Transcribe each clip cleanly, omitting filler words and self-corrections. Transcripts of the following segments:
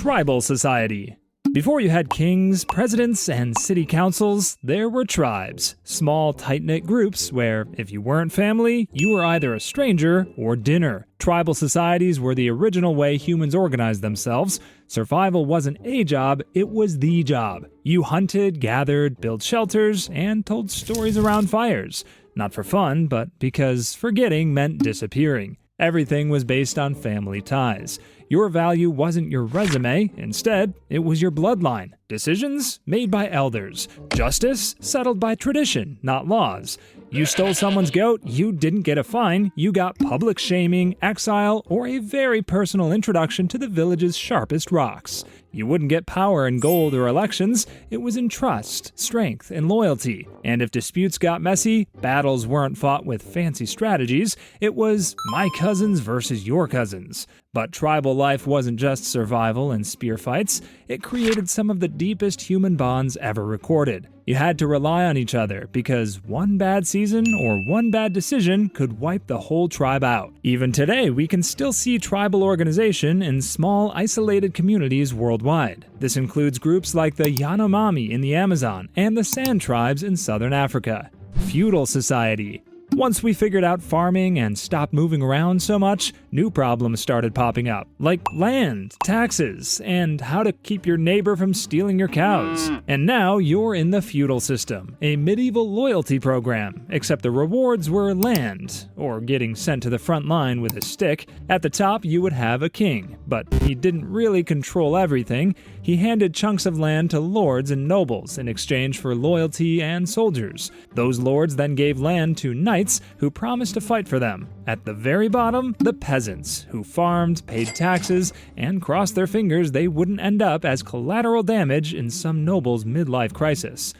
Tribal Society. Before you had kings, presidents, and city councils, there were tribes, small, tight-knit groups where, if you weren't family, you were either a stranger or dinner. Tribal societies were the original way humans organized themselves. Survival wasn't a job, it was the job. You hunted, gathered, built shelters, and told stories around fires. Not for fun, but because forgetting meant disappearing. Everything was based on family ties. Your value wasn't your resume, instead, it was your bloodline. Decisions made by elders. Justice settled by tradition, not laws. You stole someone's goat, you didn't get a fine, you got public shaming, exile, or a very personal introduction to the village's sharpest rocks. You wouldn't get power in gold or elections, it was in trust, strength, and loyalty. And if disputes got messy, battles weren't fought with fancy strategies, it was my cousins versus your cousins. But tribal life wasn't just survival and spear fights, it created some of the deepest human bonds ever recorded. You had to rely on each other because one bad season or one bad decision could wipe the whole tribe out. Even today, we can still see tribal organization in small, isolated communities worldwide. This includes groups like the Yanomami in the Amazon and the San tribes in southern Africa. Feudal Society. Once we figured out farming and stopped moving around so much, new problems started popping up, like land, taxes, and how to keep your neighbor from stealing your cows. And now you're in the feudal system, a medieval loyalty program, except the rewards were land, or getting sent to the front line with a stick. At the top, you would have a king, but he didn't really control everything. He handed chunks of land to lords and nobles in exchange for loyalty and soldiers. Those lords then gave land to knights who promised to fight for them. At the very bottom, the peasants, who farmed, paid taxes, and crossed their fingers they wouldn't end up as collateral damage in some noble's midlife crisis.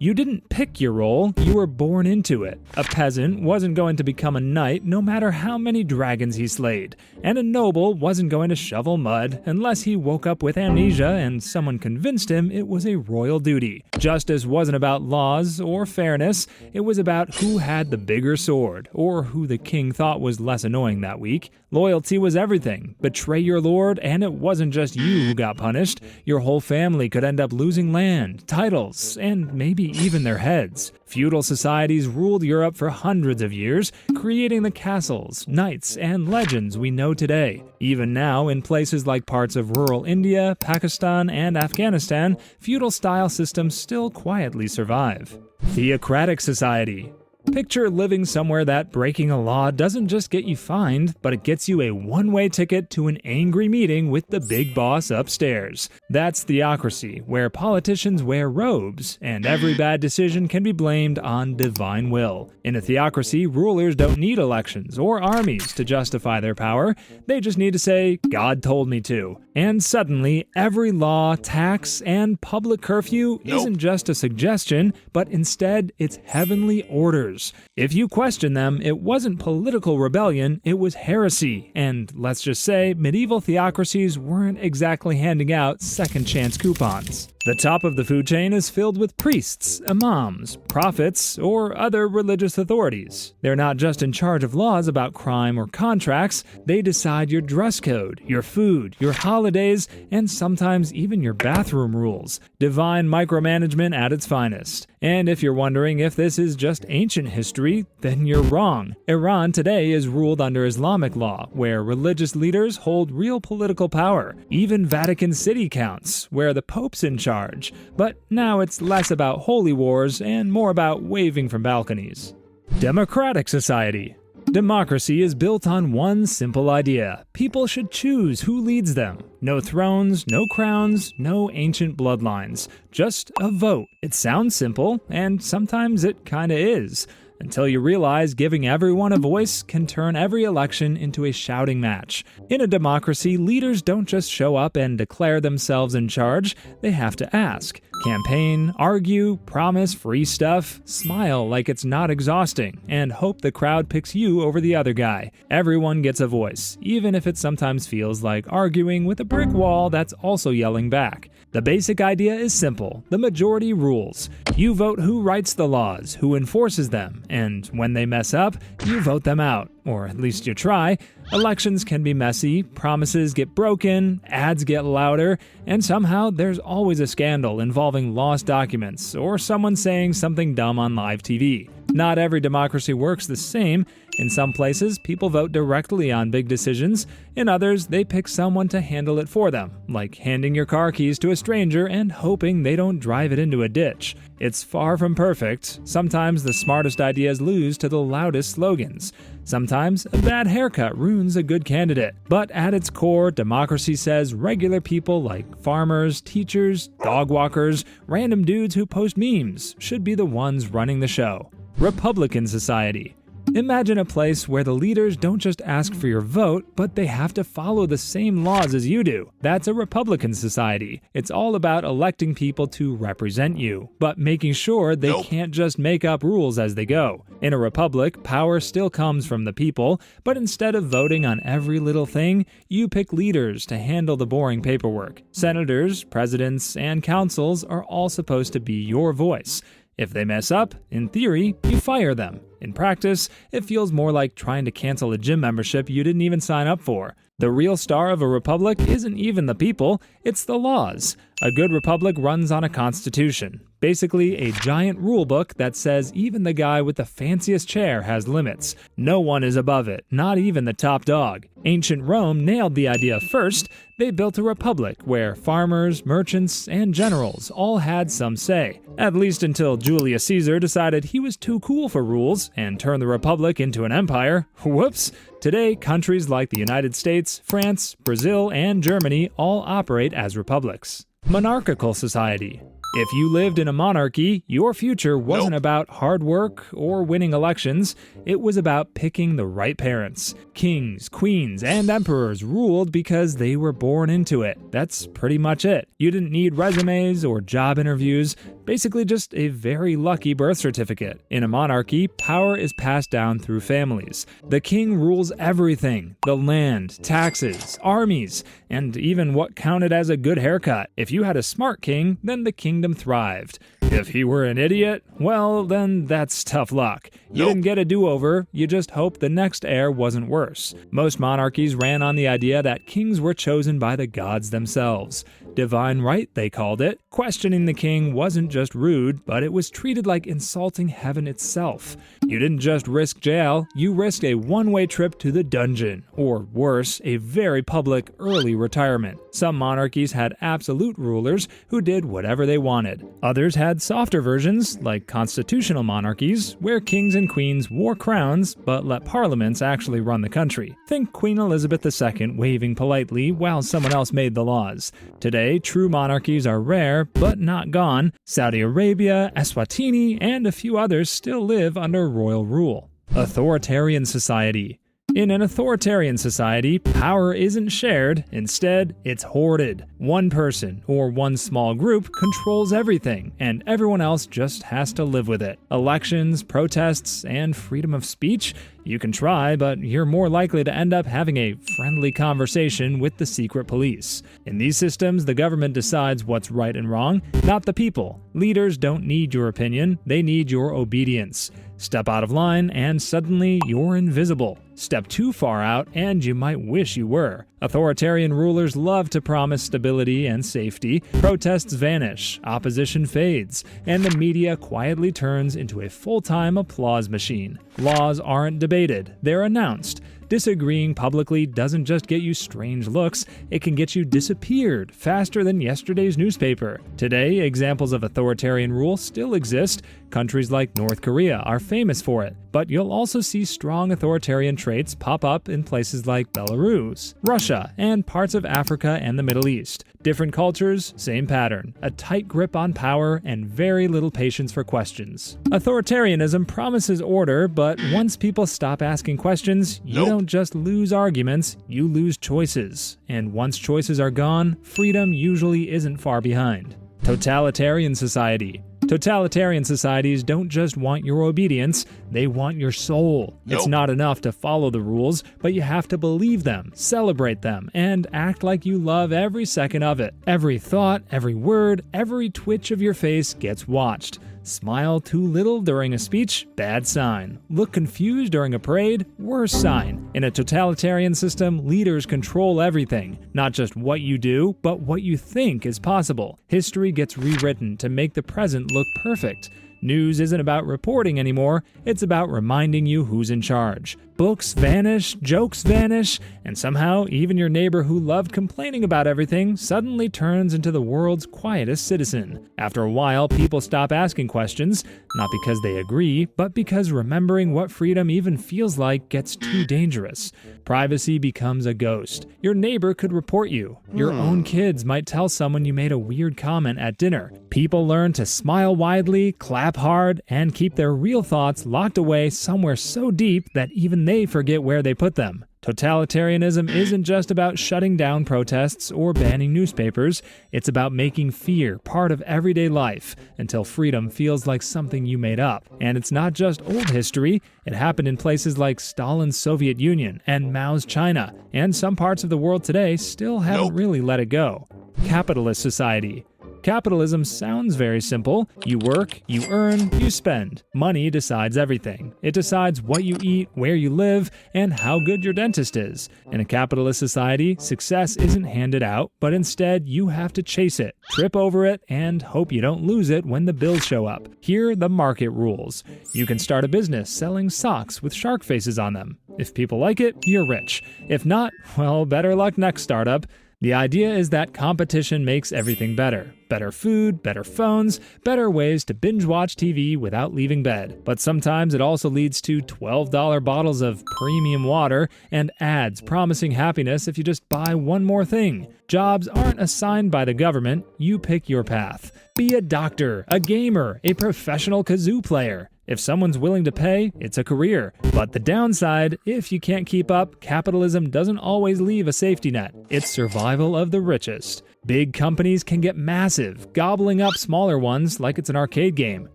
You didn't pick your role, you were born into it. A peasant wasn't going to become a knight no matter how many dragons he slayed, and a noble wasn't going to shovel mud unless he woke up with amnesia and someone convinced him it was a royal duty. Justice wasn't about laws or fairness, it was about who had the bigger sword, or who the king thought was less annoying that week. Loyalty was everything. Betray your lord, and it wasn't just you who got punished. Your whole family could end up losing land, titles, and maybe even their heads. Feudal societies ruled Europe for hundreds of years, creating the castles, knights, and legends we know today. Even now, in places like parts of rural India, Pakistan, and Afghanistan, feudal-style systems still quietly survive. Theocratic Society. Picture living somewhere that breaking a law doesn't just get you fined, but it gets you a one-way ticket to an angry meeting with the big boss upstairs. That's theocracy, where politicians wear robes, and every bad decision can be blamed on divine will. In a theocracy, rulers don't need elections or armies to justify their power. They just need to say, "God told me to." And suddenly, every law, tax, and public curfew isn't just a suggestion, but instead it's heavenly orders. If you question them, it wasn't political rebellion, it was heresy. And let's just say, medieval theocracies weren't exactly handing out second chance coupons. The top of the food chain is filled with priests, imams, prophets, or other religious authorities. They're not just in charge of laws about crime or contracts, they decide your dress code, your food, your holidays, and sometimes even your bathroom rules. Divine micromanagement at its finest. And if you're wondering if this is just ancient history, then you're wrong. Iran today is ruled under Islamic law, where religious leaders hold real political power. Even Vatican City counts, where the Pope's in charge. But now it's less about holy wars and more about waving from balconies. Democratic Society. Democracy is built on one simple idea. People should choose who leads them. No thrones, no crowns, no ancient bloodlines. Just a vote. It sounds simple, and sometimes it kinda is. Until you realize giving everyone a voice can turn every election into a shouting match. In a democracy, leaders don't just show up and declare themselves in charge, they have to ask, campaign, argue, promise free stuff, smile like it's not exhausting, and hope the crowd picks you over the other guy. Everyone gets a voice, even if it sometimes feels like arguing with a brick wall that's also yelling back. The basic idea is simple. The majority rules. You vote who writes the laws, who enforces them, and when they mess up, you vote them out, or at least you try. Elections can be messy, promises get broken, ads get louder, and somehow there's always a scandal involving lost documents or someone saying something dumb on live TV. Not every democracy works the same. In some places, people vote directly on big decisions. In others, they pick someone to handle it for them, like handing your car keys to a stranger and hoping they don't drive it into a ditch. It's far from perfect. Sometimes the smartest ideas lose to the loudest slogans. Sometimes a bad haircut ruins a good candidate. But at its core, democracy says regular people like farmers, teachers, dog walkers, random dudes who post memes should be the ones running the show. Republican Society. Imagine a place where the leaders don't just ask for your vote, but they have to follow the same laws as you do. That's a Republican society. It's all about electing people to represent you, but making sure they can't just make up rules as they go. In a republic, power still comes from the people, but instead of voting on every little thing, you pick leaders to handle the boring paperwork. Senators, presidents, and councils are all supposed to be your voice. If they mess up, in theory, you fire them. In practice, it feels more like trying to cancel a gym membership you didn't even sign up for. The real star of a republic isn't even the people, it's the laws. A good republic runs on a constitution. Basically, a giant rule book that says even the guy with the fanciest chair has limits. No one is above it, not even the top dog. Ancient Rome nailed the idea first. They built a republic where farmers, merchants, and generals all had some say. At least until Julius Caesar decided he was too cool for rules and turned the republic into an empire. Whoops! Today, countries like the United States, France, Brazil, and Germany all operate as republics. Monarchical Society. If you lived in a monarchy, your future wasn't about hard work or winning elections. It was about picking the right parents. Kings, queens, and emperors ruled because they were born into it. That's pretty much it. You didn't need resumes or job interviews, basically just a very lucky birth certificate. In a monarchy, power is passed down through families. The king rules everything: the land, taxes, armies, and even what counted as a good haircut. If you had a smart king, then the kingdom thrived. If he were an idiot, well, then that's tough luck. You didn't get a do-over, you just hoped the next heir wasn't worse. Most monarchies ran on the idea that kings were chosen by the gods themselves. Divine right, they called it. Questioning the king wasn't just rude, but it was treated like insulting heaven itself. You didn't just risk jail, you risked a one-way trip to the dungeon, or worse, a very public early retirement. Some monarchies had absolute rulers who did whatever they wanted. Others had softer versions, like constitutional monarchies, where kings and queens wore crowns but let parliaments actually run the country. Think Queen Elizabeth II waving politely while someone else made the laws. Today, true monarchies are rare, but not gone. Saudi Arabia, Eswatini, and a few others still live under royal rule. Authoritarian Society. In an authoritarian society, power isn't shared, instead, it's hoarded. One person, or one small group, controls everything, and everyone else just has to live with it. Elections, protests, and freedom of speech? You can try, but you're more likely to end up having a friendly conversation with the secret police. In these systems, the government decides what's right and wrong, not the people. Leaders don't need your opinion, they need your obedience. Step out of line, and suddenly you're invisible. Step too far out, and you might wish you were. Authoritarian rulers love to promise stability and safety. Protests vanish, opposition fades, and the media quietly turns into a full-time applause machine. Laws aren't debated, they're announced. Disagreeing publicly doesn't just get you strange looks, it can get you disappeared faster than yesterday's newspaper. Today, examples of authoritarian rule still exist. Countries like North Korea are famous for it, but you'll also see strong authoritarian traits pop up in places like Belarus, Russia, and parts of Africa and the Middle East. Different cultures, same pattern: a tight grip on power and very little patience for questions. Authoritarianism promises order, but once people stop asking questions, you don't just lose arguments, you lose choices. And once choices are gone, freedom usually isn't far behind. Totalitarian society. Totalitarian societies don't just want your obedience, they want your soul. It's not enough to follow the rules, but you have to believe them, celebrate them, and act like you love every second of it. Every thought, every word, every twitch of your face gets watched. Smile too little during a speech, bad sign. Look confused during a parade, worse sign. In a totalitarian system, leaders control everything, not just what you do, but what you think is possible. History gets rewritten to make the present look perfect. News isn't about reporting anymore, it's about reminding you who's in charge. Books vanish, jokes vanish, and somehow even your neighbor who loved complaining about everything suddenly turns into the world's quietest citizen. After a while, people stop asking questions, not because they agree, but because remembering what freedom even feels like gets too dangerous. Privacy becomes a ghost. Your neighbor could report you. Your own kids might tell someone you made a weird comment at dinner. People learn to smile widely, clap hard, and keep their real thoughts locked away somewhere so deep that even they forget where they put them. Totalitarianism isn't just about shutting down protests or banning newspapers, it's about making fear part of everyday life until freedom feels like something you made up. And it's not just old history, it happened in places like Stalin's Soviet Union and Mao's China, and some parts of the world today still haven't really let it go. Capitalist society. Capitalism sounds very simple. You work, you earn, you spend. Money decides everything. It decides what you eat, where you live, and how good your dentist is. In a capitalist society, success isn't handed out, but instead you have to chase it, trip over it, and hope you don't lose it when the bills show up. Here, the market rules. You can start a business selling socks with shark faces on them. If people like it, you're rich. If not, well, better luck next startup. The idea is that competition makes everything better. Better food, better phones, better ways to binge-watch TV without leaving bed. But sometimes it also leads to $12 bottles of premium water and ads promising happiness if you just buy one more thing. Jobs aren't assigned by the government, you pick your path. Be a doctor, a gamer, a professional kazoo player. If someone's willing to pay, it's a career. But the downside, if you can't keep up, capitalism doesn't always leave a safety net. It's survival of the richest. Big companies can get massive, gobbling up smaller ones like it's an arcade game.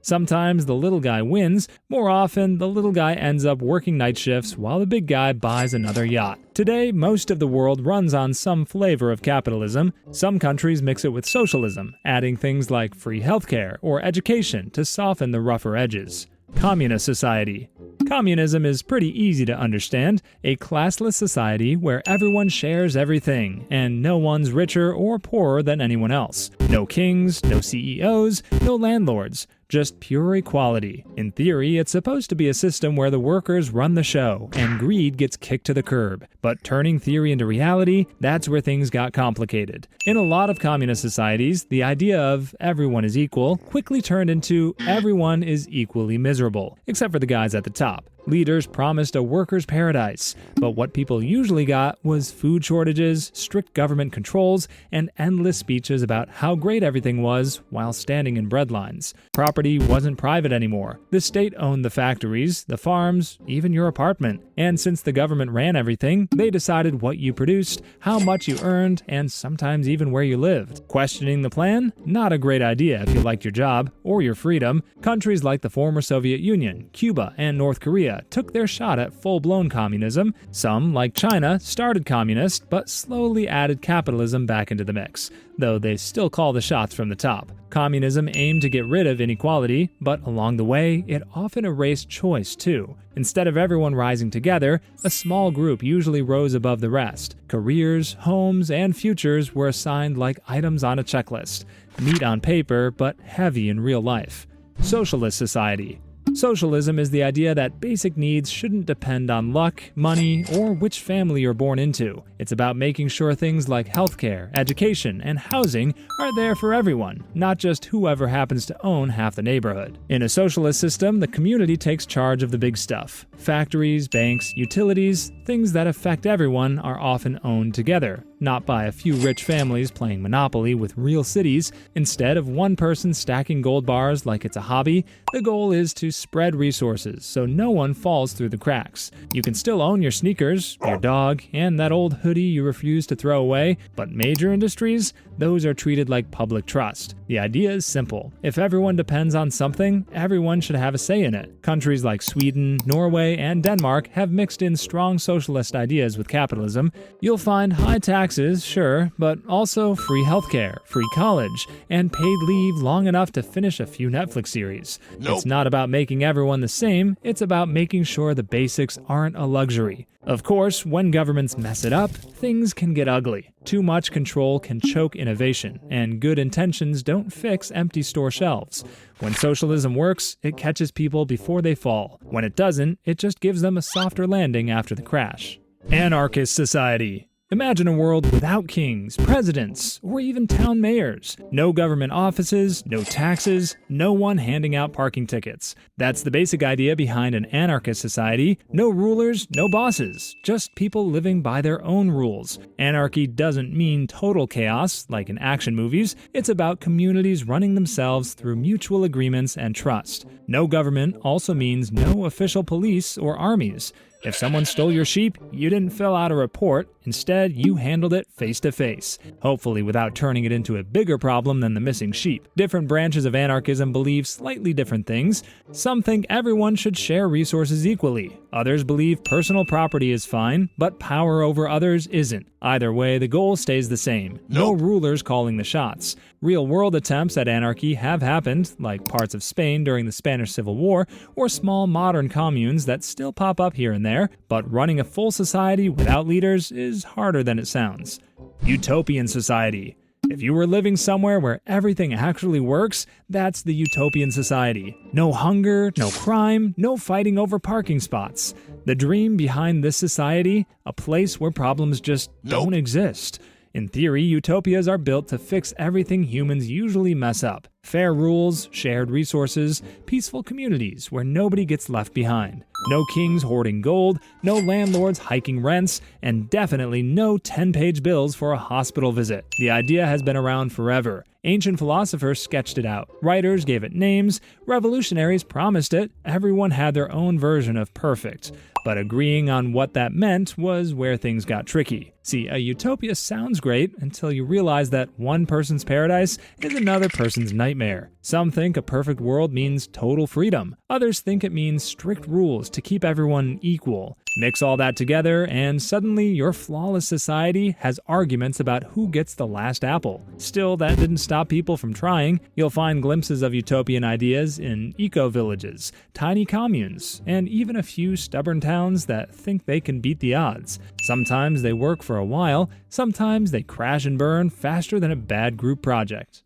Sometimes the little guy wins. More often, the little guy ends up working night shifts while the big guy buys another yacht. Today, most of the world runs on some flavor of capitalism. Some countries mix it with socialism, adding things like free healthcare or education to soften the rougher edges. Communist society. Communism is pretty easy to understand, a classless society where everyone shares everything, and no one's richer or poorer than anyone else. No kings, no CEOs, no landlords, just pure equality. In theory, it's supposed to be a system where the workers run the show, and greed gets kicked to the curb. But turning theory into reality, that's where things got complicated. In a lot of communist societies, the idea of everyone is equal quickly turned into everyone is equally miserable, except for the guys at the top. Leaders promised a workers' paradise, but what people usually got was food shortages, strict government controls, and endless speeches about how great everything was while standing in breadlines. Property wasn't private anymore. The state owned the factories, the farms, even your apartment. And since the government ran everything, they decided what you produced, how much you earned, and sometimes even where you lived. Questioning the plan? Not a great idea if you liked your job or your freedom. Countries like the former Soviet Union, Cuba, and North Korea took their shot at full-blown communism. Some, like China, started communist, but slowly added capitalism back into the mix, though they still call the shots from the top. Communism aimed to get rid of inequality, but along the way, it often erased choice too. Instead of everyone rising together, a small group usually rose above the rest. Careers, homes, and futures were assigned like items on a checklist, neat on paper, but heavy in real life. Socialist society. Socialism is the idea that basic needs shouldn't depend on luck, money, or which family you're born into. It's about making sure things like healthcare, education, and housing are there for everyone, not just whoever happens to own half the neighborhood. In a socialist system, the community takes charge of the big stuff. Factories, banks, utilities, things that affect everyone are often owned together. not by a few rich families playing Monopoly with real cities. Instead of one person stacking gold bars like it's a hobby, the goal is to spread resources so no one falls through the cracks. You can still own your sneakers, your dog, and that old hoodie you refuse to throw away, but major industries, those are treated like public trust. The idea is simple. If everyone depends on something, everyone should have a say in it. Countries like Sweden, Norway, and Denmark have mixed in strong socialist ideas with capitalism. You'll find high taxes, sure, but also free healthcare, free college, and paid leave long enough to finish a few Netflix series. Nope. It's not about making everyone the same, it's about making sure the basics aren't a luxury. Of course, when governments mess it up, things can get ugly. Too much control can choke innovation, and good intentions don't fix empty store shelves. When socialism works, it catches people before they fall. When it doesn't, it just gives them a softer landing after the crash. Anarchist society. Imagine a world without kings, presidents, or even town mayors. No government offices, no taxes, no one handing out parking tickets. That's the basic idea behind an anarchist society. No rulers, no bosses, just people living by their own rules. Anarchy doesn't mean total chaos, like in action movies. It's about communities running themselves through mutual agreements and trust. No government also means no official police or armies. If someone stole your sheep, you didn't fill out a report. Instead, you handled it face to face, hopefully without turning it into a bigger problem than the missing sheep. Different branches of anarchism believe slightly different things. Some think everyone should share resources equally. Others believe personal property is fine, but power over others isn't. Either way, the goal stays the same. No rulers calling the shots. Real-world attempts at anarchy have happened, like parts of Spain during the Spanish Civil War, or small modern communes that still pop up here and there, but running a full society without leaders is harder than it sounds. Utopian society. If you were living somewhere where everything actually works, that's the utopian society. No hunger, no crime, no fighting over parking spots. The dream behind this society? A place where problems just don't exist. In theory, utopias are built to fix everything humans usually mess up. Fair rules, shared resources, peaceful communities where nobody gets left behind. No kings hoarding gold, no landlords hiking rents, and definitely no 10-page bills for a hospital visit. The idea has been around forever. Ancient philosophers sketched it out. Writers gave it names. Revolutionaries promised it. Everyone had their own version of perfect. But agreeing on what that meant was where things got tricky. See, a utopia sounds great until you realize that one person's paradise is another person's nightmare. Some think a perfect world means total freedom. Others think it means strict rules to keep everyone equal. Mix all that together, and suddenly your flawless society has arguments about who gets the last apple. Still, that didn't stop people from trying. You'll find glimpses of utopian ideas in eco-villages, tiny communes, and even a few stubborn towns that think they can beat the odds. Sometimes they work for a while, sometimes they crash and burn faster than a bad group project.